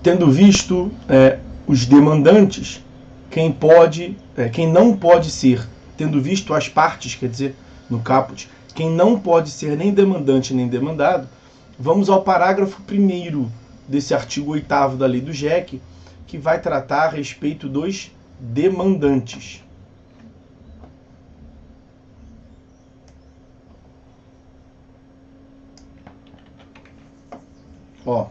tendo visto os demandantes, quem não pode ser, tendo visto as partes, quer dizer, no caput, quem não pode ser nem demandante nem demandado, vamos ao parágrafo 1º desse artigo 8º da lei do JEC, que vai tratar a respeito dos demandantes. Ó,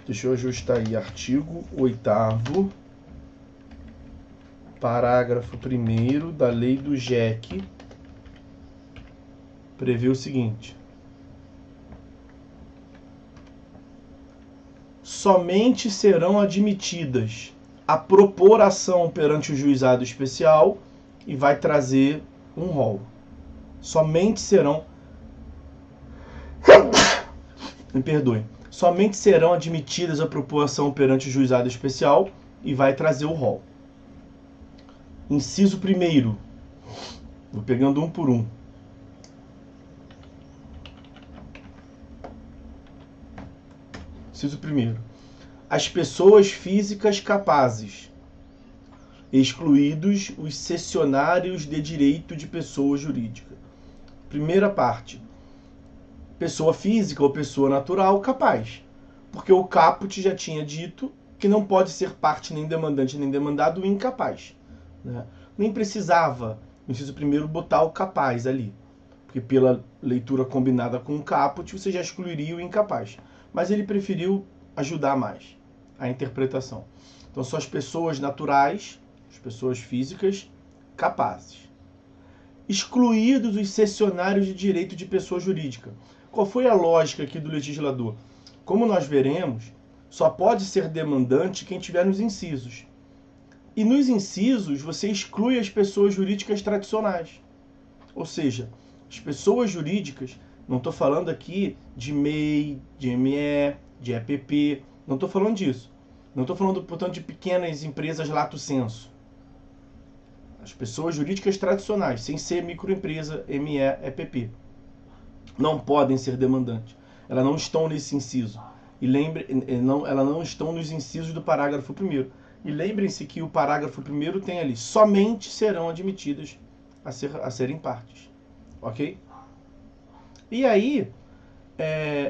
deixa eu ajustar aí, artigo 8º, parágrafo 1º da lei do JEC, prevê o seguinte: somente serão admitidas a propor ação perante o juizado especial, e vai trazer um rol. Somente serão... Me perdoem. Somente serão admitidas a propor ação perante o juizado especial, e vai trazer o rol. Inciso 1º. Vou pegando um por um. Inciso 1º. As pessoas físicas capazes, excluídos os cessionários de direito de pessoa jurídica. Primeira parte. Pessoa física ou pessoa natural capaz. Porque o caput já tinha dito que não pode ser parte nem demandante nem demandado incapaz. Né? Nem precisava, no inciso 1º, botar o capaz ali. Porque pela leitura combinada com o caput, você já excluiria o incapaz. Mas ele preferiu ajudar mais a interpretação. Então são as pessoas naturais, as pessoas físicas capazes. Excluídos os cessionários de direito de pessoa jurídica. Qual foi a lógica aqui do legislador? Como nós veremos, só pode ser demandante quem tiver nos incisos. E nos incisos você exclui as pessoas jurídicas tradicionais. Ou seja, as pessoas jurídicas, não estou falando aqui de MEI, de ME, de EPP, não estou falando disso. Não estou falando, portanto, de pequenas empresas lato sensu. As pessoas jurídicas tradicionais, sem ser microempresa, ME, EPP, não podem ser demandantes. Elas não estão nesse inciso. E elas não estão nos incisos do parágrafo 1º. E lembrem-se que o parágrafo 1º tem ali: somente serão admitidas a serem partes. Ok? E aí,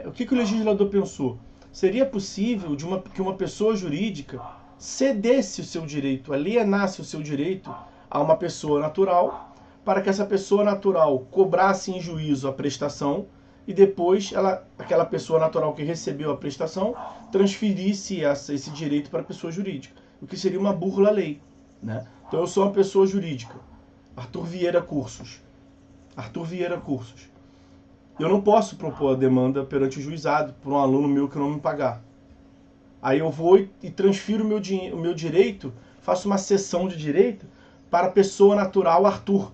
o que o legislador pensou? Seria possível que uma pessoa jurídica cedesse o seu direito, alienasse o seu direito a uma pessoa natural, para que essa pessoa natural cobrasse em juízo a prestação e depois aquela pessoa natural que recebeu a prestação transferisse esse direito para a pessoa jurídica, o que seria uma burla à lei. Né? Então eu sou uma pessoa jurídica, Arthur Vieira Cursos. Eu não posso propor a demanda perante o juizado por um aluno meu que não me pagar. Aí eu vou e transfiro o meu direito, faço uma cessão de direito para a pessoa natural Arthur.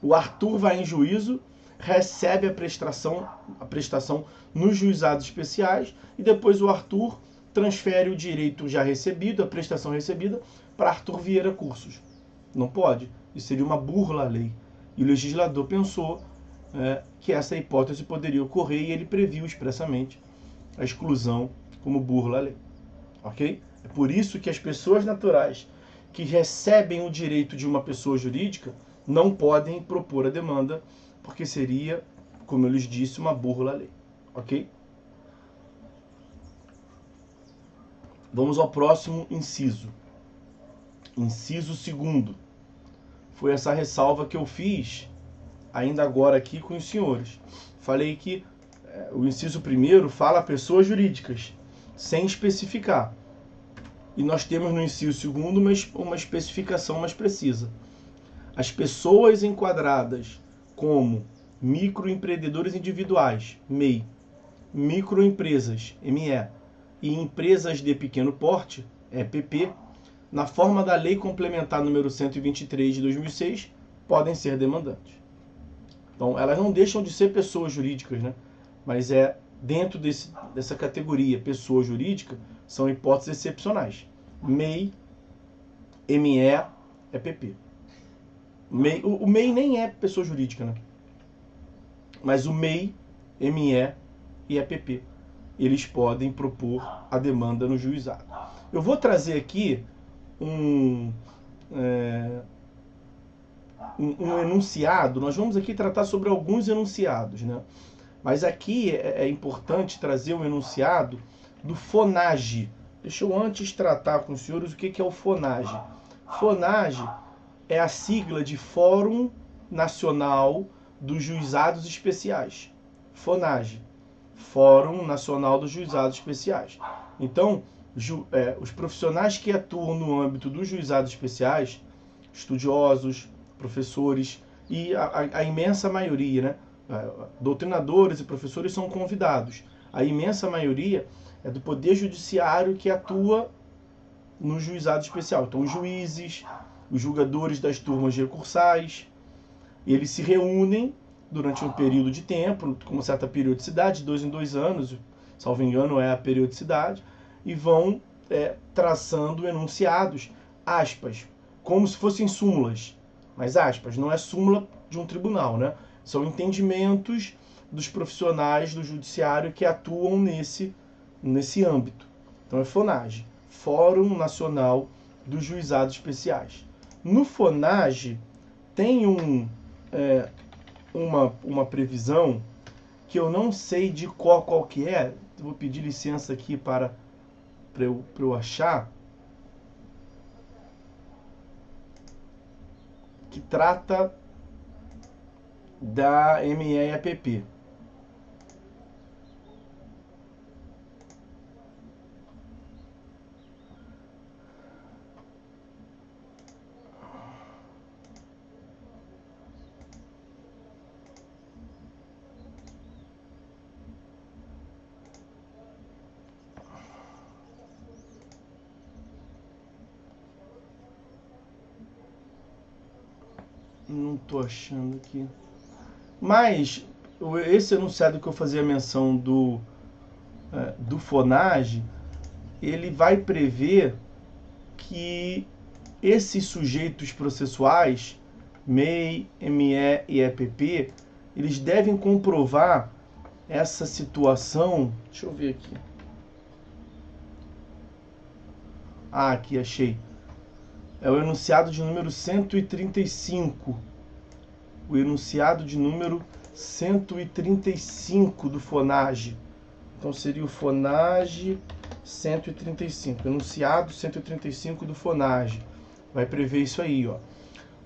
O Arthur vai em juízo, recebe a prestação nos juizados especiais e depois o Arthur transfere o direito já recebido, a prestação recebida, para Arthur Vieira Cursos. Não pode. Isso seria uma burla à lei. E o legislador pensou que essa hipótese poderia ocorrer e ele previu expressamente a exclusão como burla à lei. Ok? É por isso que as pessoas naturais que recebem o direito de uma pessoa jurídica não podem propor a demanda, porque seria, como eu lhes disse, uma burla à lei. Ok? Vamos ao próximo inciso. Inciso 2º. Foi essa ressalva que eu fiz ainda agora aqui com os senhores. Falei que o inciso 1º fala pessoas jurídicas, sem especificar. E nós temos no inciso 2º uma especificação mais precisa. As pessoas enquadradas como microempreendedores individuais, MEI, microempresas, ME, e empresas de pequeno porte, EPP, na forma da Lei Complementar número 123 de 2006, podem ser demandantes. Então, elas não deixam de ser pessoas jurídicas, né? Mas dentro dessa categoria, pessoa jurídica, são hipóteses excepcionais. MEI, ME, EPP. O MEI nem é pessoa jurídica, né? Mas o MEI, ME e EPP eles podem propor a demanda no juizado. Eu vou trazer aqui um enunciado. Nós vamos aqui tratar sobre alguns enunciados, né? Mas aqui é importante trazer um enunciado do FONAGE. Deixa eu antes tratar com os senhores o que é o FONAGE. FONAGE é a sigla de Fórum Nacional dos Juizados Especiais. FONAGE, Fórum Nacional dos Juizados Especiais. Então, os profissionais que atuam no âmbito dos juizados especiais, estudiosos, professores e a imensa maioria, né? Doutrinadores e professores são convidados. A imensa maioria é do Poder Judiciário que atua no juizado especial. Então, os juízes, os julgadores das turmas recursais, eles se reúnem durante um período de tempo, com uma certa periodicidade, de 2 em 2 anos, salvo engano é a periodicidade, e vão traçando enunciados, aspas, como se fossem súmulas. Mas aspas, não é súmula de um tribunal, né? São entendimentos dos profissionais do judiciário que atuam nesse âmbito. Então é FONAGE, Fórum Nacional dos Juizados Especiais. No FONAGE tem uma previsão que eu não sei de qual que é. Vou pedir licença aqui para eu achar. Que trata da MEAPP. Não estou achando aqui. Mas esse enunciado que eu fazia menção do FONAGE, ele vai prever que esses sujeitos processuais, MEI, ME e EPP, eles devem comprovar essa situação. Deixa eu ver aqui. Aqui achei. É o enunciado de número 135. O enunciado de número 135 do FONAGE. Então seria o FONAGE 135. Enunciado 135 do FONAGE. Vai prever isso aí, ó.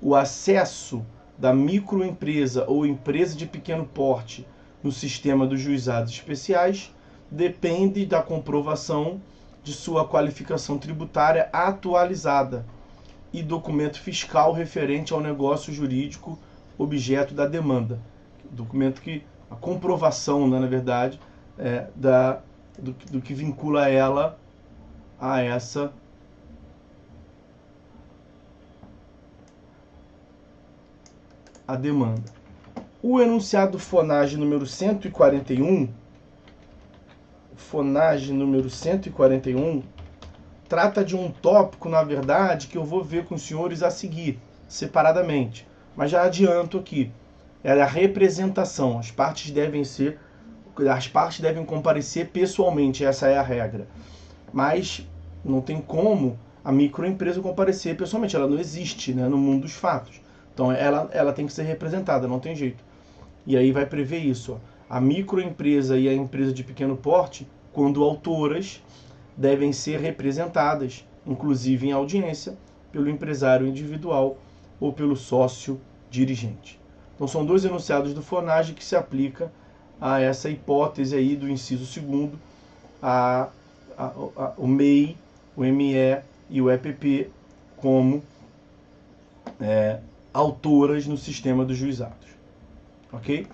O acesso da microempresa ou empresa de pequeno porte no sistema dos juizados especiais depende da comprovação de sua qualificação tributária atualizada e documento fiscal referente ao negócio jurídico objeto da demanda. Documento que a comprovação, né, na verdade, do que vincula ela a essa a demanda. O enunciado FONAGE número 141, FONAGE número 141, trata de um tópico, na verdade, que eu vou ver com os senhores a seguir, separadamente. Mas já adianto aqui, é a representação. As partes devem comparecer pessoalmente, essa é a regra. Mas não tem como a microempresa comparecer pessoalmente, ela não existe, né, no mundo dos fatos. Então ela tem que ser representada, não tem jeito. E aí vai prever isso, ó. A microempresa e a empresa de pequeno porte, quando autoras, devem ser representadas, inclusive em audiência, pelo empresário individual ou pelo sócio dirigente. Então são 2 enunciados do FONAGE que se aplica a essa hipótese aí do inciso 2º, o MEI, o ME e o EPP como autoras no sistema dos juizados. Ok?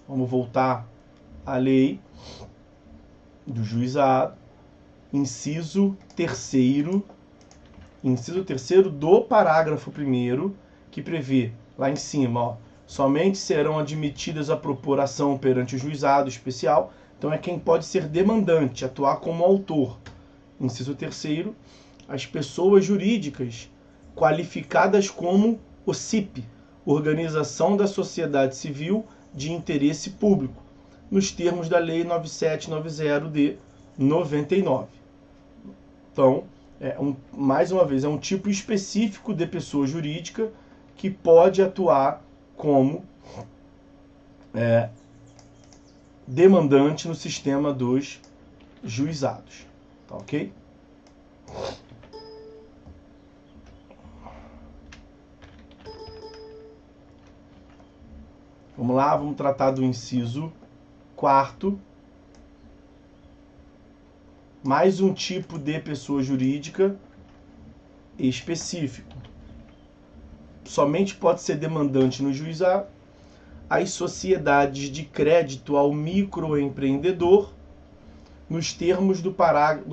Vamos voltar à lei do juizado. Inciso 3º do parágrafo 1º, que prevê lá em cima, ó, somente serão admitidas a propor ação perante o juizado especial. Então é quem pode ser demandante, atuar como autor. Inciso 3º, as pessoas jurídicas qualificadas como OCIP, Organização da Sociedade Civil de Interesse Público, nos termos da Lei 9790 de 99. Então, mais uma vez, é um tipo específico de pessoa jurídica que pode atuar como demandante no sistema dos juizados. Tá ok? Vamos lá, vamos tratar do inciso 4º. Mais um tipo de pessoa jurídica específico. Somente pode ser demandante no juizado as sociedades de crédito ao microempreendedor, nos termos do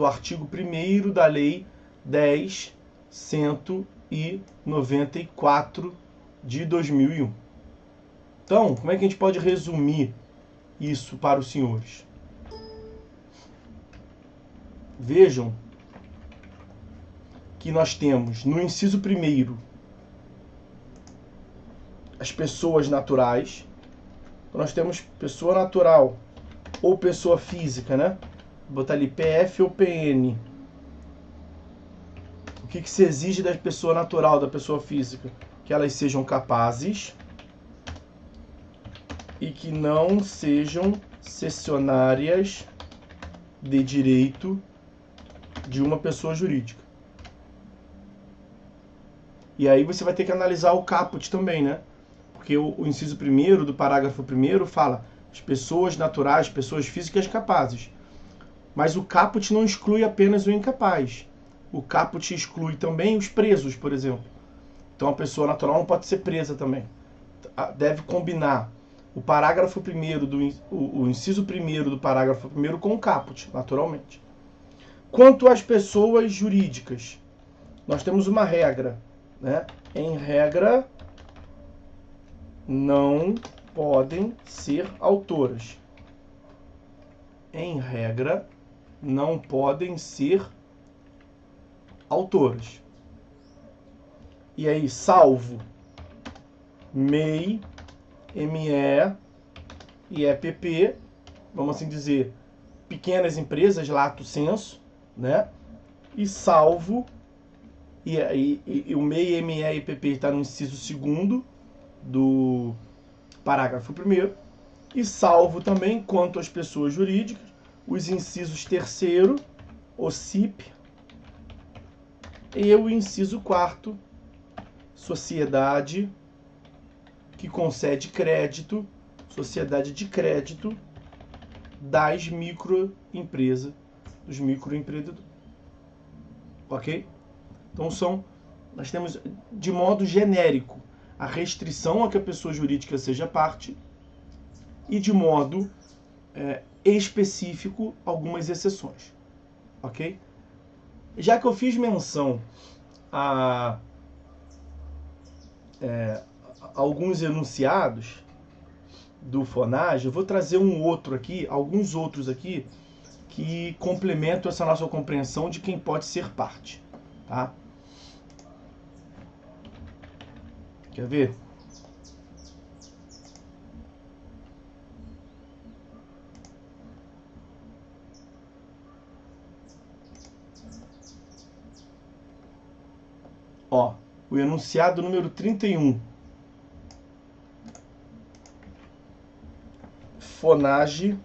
artigo 1º da Lei 10.194 de 2001. Então, como é que a gente pode resumir isso para os senhores? Vejam que nós temos no inciso 1º as pessoas naturais. Então, nós temos pessoa natural ou pessoa física, né? Vou botar ali PF ou PN. O que se exige da pessoa natural, da pessoa física? Que elas sejam capazes e que não sejam cessionárias de direito de uma pessoa jurídica. E aí você vai ter que analisar o caput também, né? Porque o inciso 1º do parágrafo 1º fala as pessoas naturais, pessoas físicas capazes. Mas o caput não exclui apenas o incapaz. O caput exclui também os presos, por exemplo. Então a pessoa natural não pode ser presa também. Deve combinar o parágrafo 1º, o inciso 1º do parágrafo 1º com o caput, naturalmente. Quanto às pessoas jurídicas, nós temos uma regra, né? Em regra, não podem ser autoras. Em regra, não podem ser autoras. E aí, salvo MEI, ME e EPP, vamos assim dizer, pequenas empresas, lato sensu, né? E salvo, e o MEI, ME e EPP está no inciso 2º do parágrafo 1º, e salvo também, quanto às pessoas jurídicas, os incisos 3º, o CIP, e o inciso 4º, sociedade que concede crédito, sociedade de crédito das microempresas, dos microempreendedores. Ok? Então nós temos, de modo genérico, a restrição a que a pessoa jurídica seja parte e, de modo específico, algumas exceções. Ok? Já que eu fiz menção a alguns enunciados do FONAGE, eu vou trazer alguns outros aqui, que complementam essa nossa compreensão de quem pode ser parte. Tá? Quer ver? Ó, o enunciado número 31. FONAGE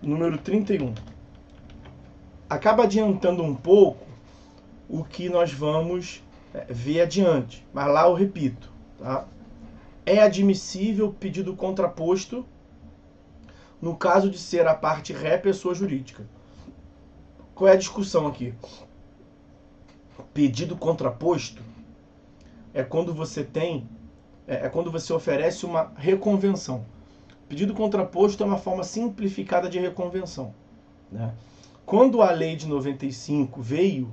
número 31. Acaba adiantando um pouco o que nós vamos ver adiante, mas lá eu repito, tá? É admissível pedido contraposto no caso de ser a parte ré pessoa jurídica. Qual é a discussão aqui? Pedido contraposto é quando você quando você oferece uma reconvenção. Pedido contraposto é uma forma simplificada de reconvenção, né? Quando a lei de 95 veio,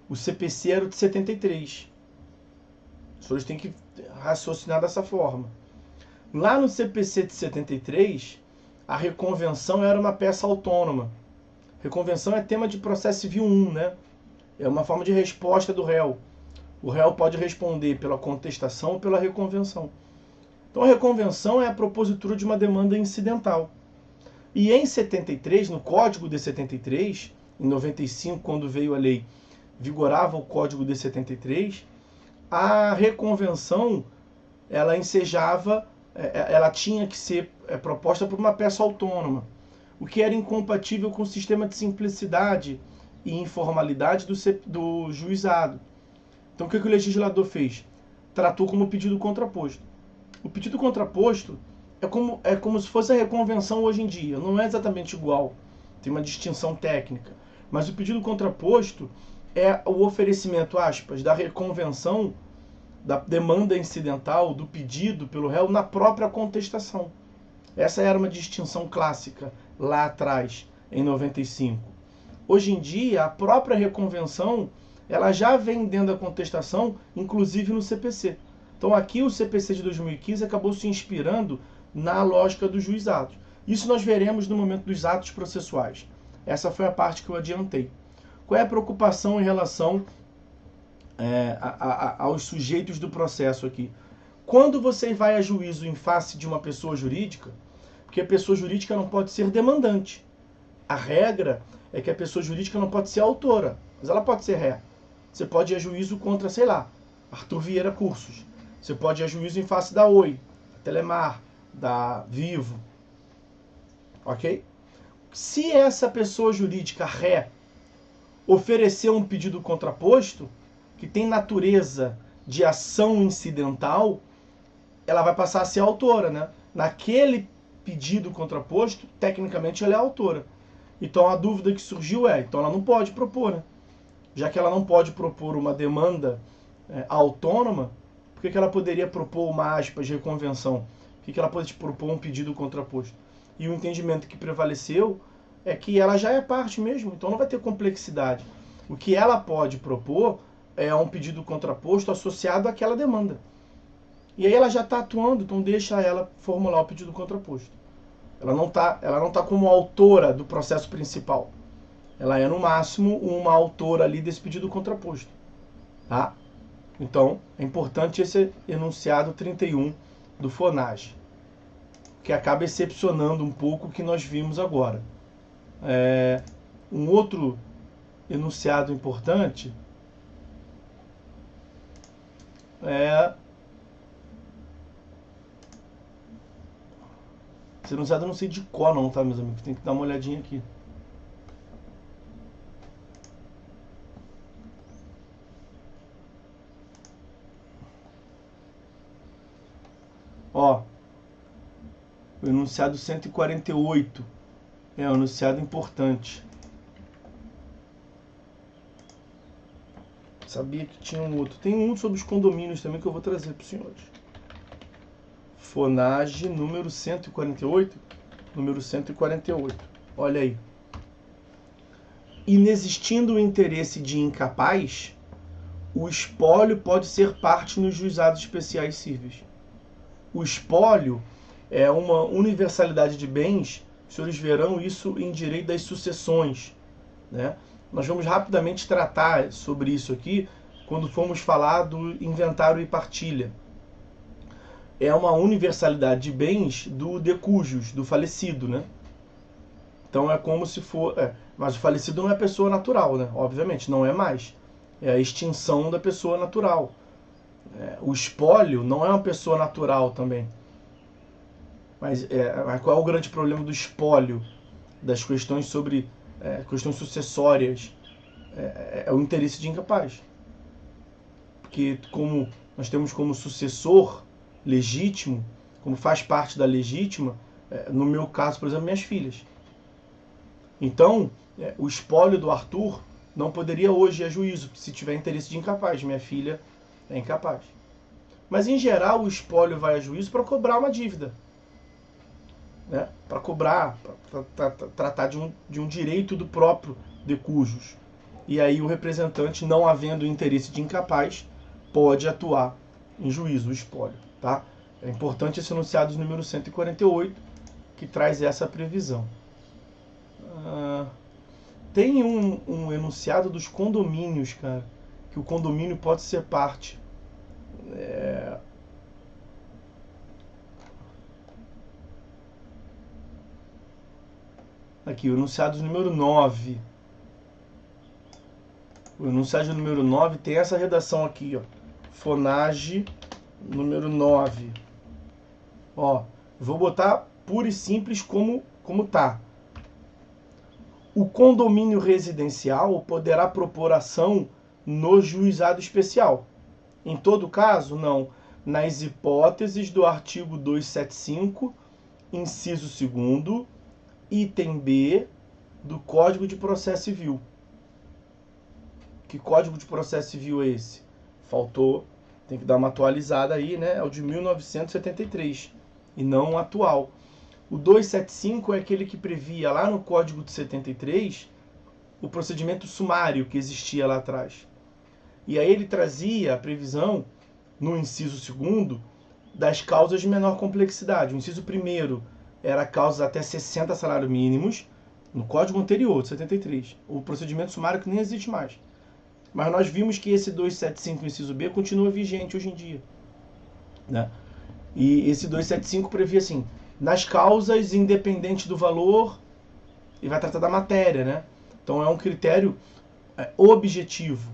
o CPC era o de 73. Os senhores têm que raciocinar dessa forma. Lá no CPC de 73, a reconvenção era uma peça autônoma. Reconvenção é tema de processo civil 1, né? É uma forma de resposta do réu. O réu pode responder pela contestação ou pela reconvenção. Então a reconvenção é a propositura de uma demanda incidental. E em 73, no Código de 73, em 95, quando veio a lei, vigorava o Código de 73, a reconvenção, ela ensejava, ela tinha que ser proposta por uma peça autônoma, o que era incompatível com o sistema de simplicidade e informalidade do juizado. Então o que o legislador fez? Tratou como pedido contraposto. O pedido contraposto é como se fosse a reconvenção hoje em dia. Não é exatamente igual, tem uma distinção técnica. Mas o pedido contraposto é o oferecimento, aspas, da reconvenção, da demanda incidental, do pedido pelo réu na própria contestação. Essa era uma distinção clássica lá atrás, em 95. Hoje em dia, a própria reconvenção, ela já vem dentro da contestação, inclusive no CPC. Então aqui o CPC de 2015 acabou se inspirando na lógica dos juizados. Isso nós veremos no momento dos atos processuais. Essa foi a parte que eu adiantei. Qual é a preocupação em relação aos sujeitos do processo aqui? Quando você vai a juízo em face de uma pessoa jurídica, porque a pessoa jurídica não pode ser demandante. A regra é que a pessoa jurídica não pode ser autora, mas ela pode ser ré. Você pode ir a juízo contra, sei lá, Arthur Vieira Cursos. Você pode ir a juízo em face da Oi, da Telemar, da Vivo. Ok? Se essa pessoa jurídica ré oferecer um pedido contraposto, que tem natureza de ação incidental, ela vai passar a ser autora, né? Naquele pedido contraposto, tecnicamente ela é autora. Então a dúvida que surgiu então ela não pode propor, né? Já que ela não pode propor uma demanda autônoma, por que ela poderia propor uma aspas de reconvenção? Por que ela pode propor um pedido contraposto? E o entendimento que prevaleceu é que ela já é parte mesmo, então não vai ter complexidade. O que ela pode propor é um pedido contraposto associado àquela demanda. E aí ela já está atuando, então deixa ela formular o pedido contraposto. Ela não tá como autora do processo principal. Ela é, no máximo, uma autora ali desse pedido contraposto. Tá? Então, é importante esse enunciado 31 do FONAGE, que acaba excepcionando um pouco o que nós vimos agora. Um outro enunciado importante esse enunciado eu não sei de cor não, tá, meus amigos? Tem que dar uma olhadinha aqui. Ó, o enunciado 148 é um enunciado importante. Sabia que tinha um outro. Tem um sobre os condomínios também que eu vou trazer para os senhores. FONAGE número 148. Número 148. Olha aí. Inexistindo o interesse de incapaz, o espólio pode ser parte nos juizados especiais cíveis. O espólio é uma universalidade de bens. Os senhores verão isso em direito das sucessões, né? Nós vamos rapidamente tratar sobre isso aqui quando formos falar do inventário e partilha. É uma universalidade de bens do decujus, do falecido, né? Então é como se for... mas o falecido não é pessoa natural, né? Obviamente, não é mais. É a extinção da pessoa natural. O espólio não é uma pessoa natural também. Mas qual é o grande problema do espólio? Das questões sobre... questões sucessórias, é o interesse de incapaz. Porque como nós temos como sucessor legítimo, como faz parte da legítima, no meu caso, por exemplo, minhas filhas. Então, o espólio do Arthur não poderia hoje ir a juízo, se tiver interesse de incapaz. Minha filha é incapaz. Mas, em geral, o espólio vai a juízo para cobrar uma dívida. Né? Para cobrar, para tratar de um direito do próprio decujus. E aí o representante, não havendo interesse de incapaz, pode atuar em juízo, o espólio. Tá? É importante esse enunciado número 148, que traz essa previsão. Tem um enunciado dos condomínios, cara, que o condomínio pode ser parte. Aqui, o enunciado número 9. O enunciado número 9 tem essa redação aqui, ó. FONAGE número 9. Ó, vou botar puro e simples como tá. O condomínio residencial poderá propor ação no juizado especial. Em todo caso, não. Nas hipóteses do artigo 275, inciso 2º, item B do Código de Processo Civil. Que Código de Processo Civil é esse? Faltou, tem que dar uma atualizada aí, né? É o de 1973 e não o atual. O 275 é aquele que previa lá no Código de 73 o procedimento sumário que existia lá atrás. E aí ele trazia a previsão, no inciso 2º, das causas de menor complexidade. O inciso 1º era causas até 60 salários mínimos, no Código anterior, de 73. O procedimento sumário que nem existe mais. Mas nós vimos que esse 275, inciso B, continua vigente hoje em dia, né? E esse 275 previa assim, nas causas, independente do valor, e vai tratar da matéria, né? Então é um critério objetivo.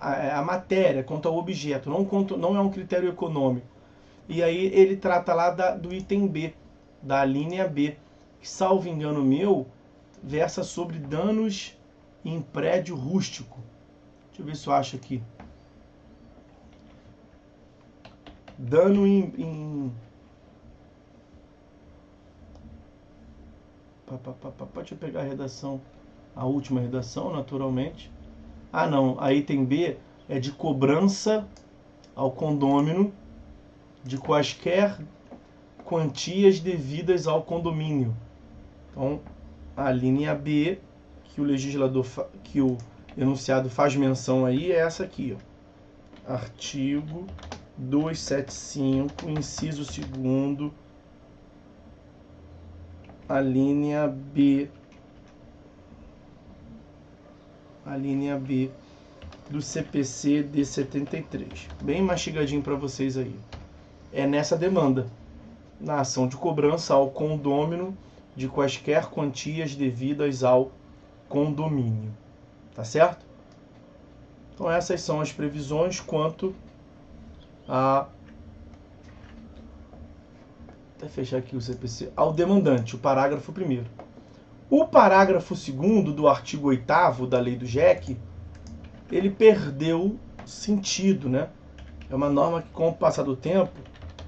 A matéria quanto ao objeto, não é um critério econômico. E aí ele trata lá do item B, da linha B, que, salvo engano meu, versa sobre danos em prédio rústico. Deixa eu ver se eu acho aqui. Dano Deixa eu pegar a redação, a última redação, naturalmente. Ah, não, a item B é de cobrança ao condômino de quaisquer quantias devidas ao condomínio. Então, a linha B que o legislador, que o enunciado faz menção aí é essa aqui, ó. Artigo 275, inciso 2º, a linha B. A linha B do CPC de 73. Bem mastigadinho para vocês aí. É nessa demanda, na ação de cobrança ao condômino de quaisquer quantias devidas ao condomínio. Tá certo? Então essas são as previsões quanto a... Até fechar aqui o CPC. Ao demandante, o parágrafo 1º. O parágrafo 2º do artigo 8º da lei do JEC, ele perdeu sentido, né? É uma norma que, com o passar do tempo,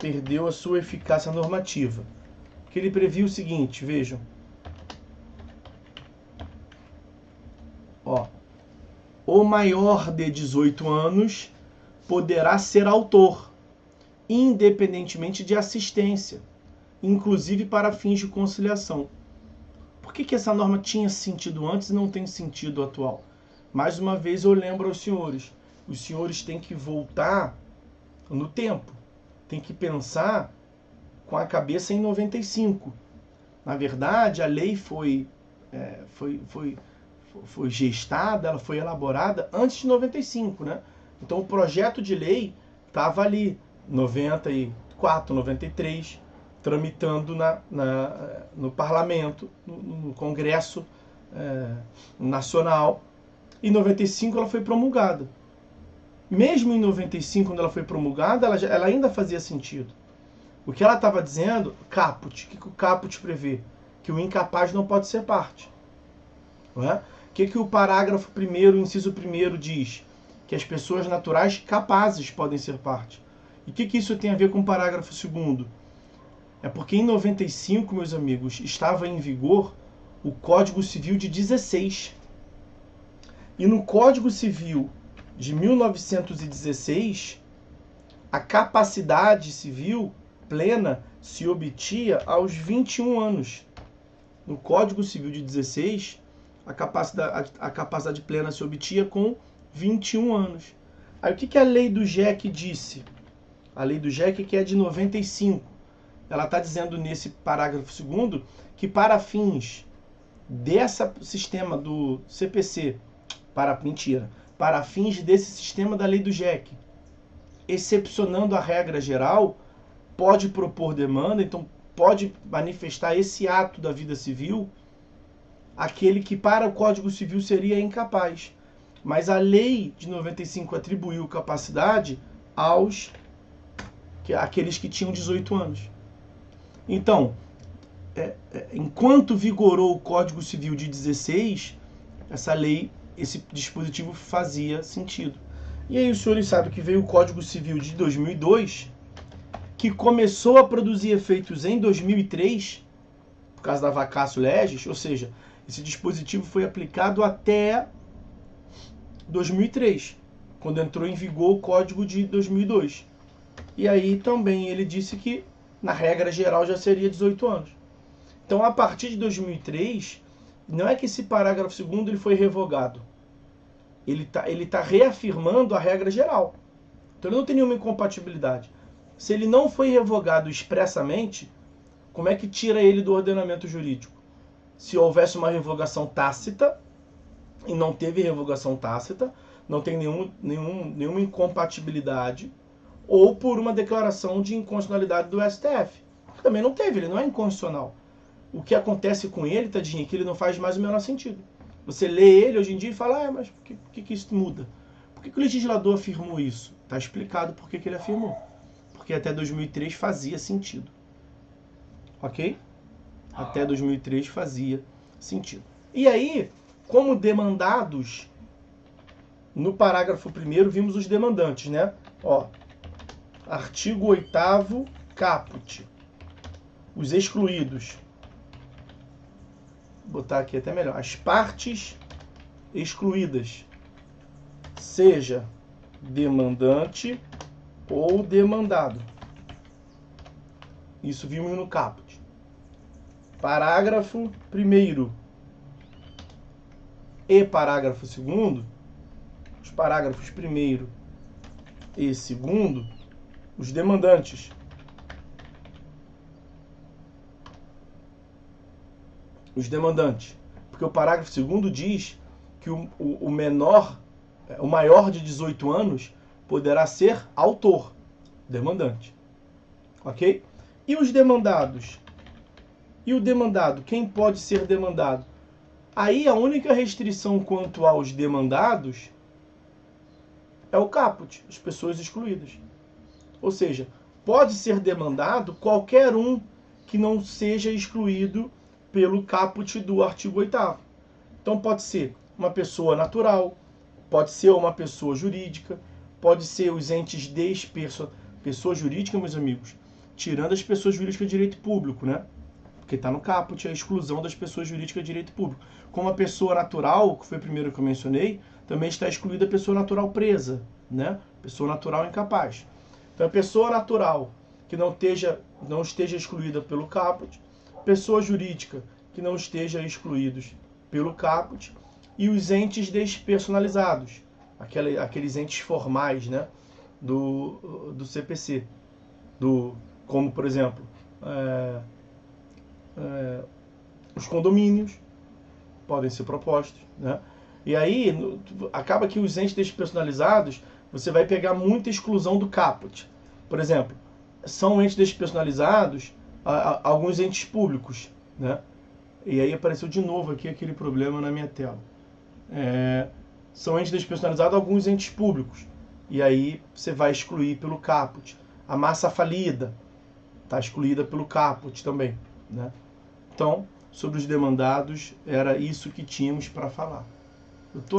perdeu a sua eficácia normativa. Que ele previa o seguinte, vejam. Ó, o maior de 18 anos poderá ser autor, independentemente de assistência, inclusive para fins de conciliação. Por que essa norma tinha sentido antes e não tem sentido atual? Mais uma vez eu lembro aos senhores, os senhores têm que voltar no tempo, tem que pensar com a cabeça em 95. Na verdade, a lei foi gestada, ela foi elaborada antes de 95, né? Então o projeto de lei estava ali, 94, 93, tramitando no parlamento, no Congresso Nacional. Em 95 ela foi promulgada. Mesmo em 95, quando ela foi promulgada, ela ainda fazia sentido. O que ela estava dizendo, caput, o que o caput prevê? Que o incapaz não pode ser parte. Não é? O que o parágrafo 1º, inciso 1º diz? Que as pessoas naturais capazes podem ser parte. E o que isso tem a ver com o parágrafo 2º? É porque em 95, meus amigos, estava em vigor o Código Civil de 16. E no Código Civil de 1916, a capacidade civil plena se obtinha aos 21 anos. No Código Civil de 16, a capacidade plena se obtinha com 21 anos. Aí o que a lei do JEC disse? A lei do JEC, que é de 95. Ela está dizendo nesse parágrafo 2º que para fins desse sistema do CPC, para fins desse sistema da lei do JEC, excepcionando a regra geral, pode propor demanda, então pode manifestar esse ato da vida civil aquele que para o Código Civil seria incapaz. Mas a lei de 95 atribuiu capacidade àqueles que tinham 18 anos. Então, enquanto vigorou o Código Civil de 16, essa lei, esse dispositivo fazia sentido. E aí os senhores sabem que veio o Código Civil de 2002, que começou a produzir efeitos em 2003, por causa da vacatio legis, ou seja, esse dispositivo foi aplicado até 2003, quando entrou em vigor o Código de 2002. E aí também ele disse que, na regra geral, já seria 18 anos. Então, a partir de 2003, não é que esse parágrafo 2º ele foi revogado. Ele tá reafirmando a regra geral. Então, ele não tem nenhuma incompatibilidade. Se ele não foi revogado expressamente, como é que tira ele do ordenamento jurídico? Se houvesse uma revogação tácita, e não teve revogação tácita, não tem nenhuma incompatibilidade, ou por uma declaração de inconstitucionalidade do STF. Também não teve, ele não é inconstitucional. O que acontece com ele, tadinho, é que ele não faz mais o menor sentido. Você lê ele hoje em dia e fala, mas por que isso muda? Por que o legislador afirmou isso? Está explicado por que ele afirmou. Porque até 2003 fazia sentido. Ok? Até 2003 fazia sentido. E aí, como demandados, no parágrafo 1º vimos os demandantes, né? Ó, artigo 8º, caput. Os excluídos. Vou botar aqui até melhor. As partes excluídas, seja demandante ou demandado. Isso vimos no caput. Parágrafo 1º e parágrafo 2º, os parágrafos 1º e 2º, os demandantes. Os demandantes. Porque o parágrafo 2º diz que o maior de 18 anos poderá ser autor, demandante. Ok? E os demandados? E o demandado? Quem pode ser demandado? Aí a única restrição quanto aos demandados é o caput, as pessoas excluídas. Ou seja, pode ser demandado qualquer um que não seja excluído pelo caput do artigo 8º. Então pode ser uma pessoa natural, pode ser uma pessoa jurídica, pode ser os entes pessoa jurídica, meus amigos, tirando as pessoas jurídicas de direito público, né? Porque está no caput a exclusão das pessoas jurídicas de direito público. Como a pessoa natural, que foi o primeiro que eu mencionei, também está excluída a pessoa natural presa, né? Pessoa natural incapaz. Então a pessoa natural que não esteja excluída pelo caput, pessoa jurídica que não esteja excluídos pelo caput, e os entes despersonalizados, aqueles entes formais, né, do CPC, como, por exemplo, os condomínios podem ser propostos, né? E aí acaba que os entes despersonalizados, você vai pegar muita exclusão do caput. Por exemplo, são entes despersonalizados alguns entes públicos, né? E aí apareceu de novo aqui aquele problema na minha tela. São entes despersonalizados alguns entes públicos. E aí você vai excluir pelo caput. A massa falida está excluída pelo caput também, né? Então, sobre os demandados, era isso que tínhamos para falar.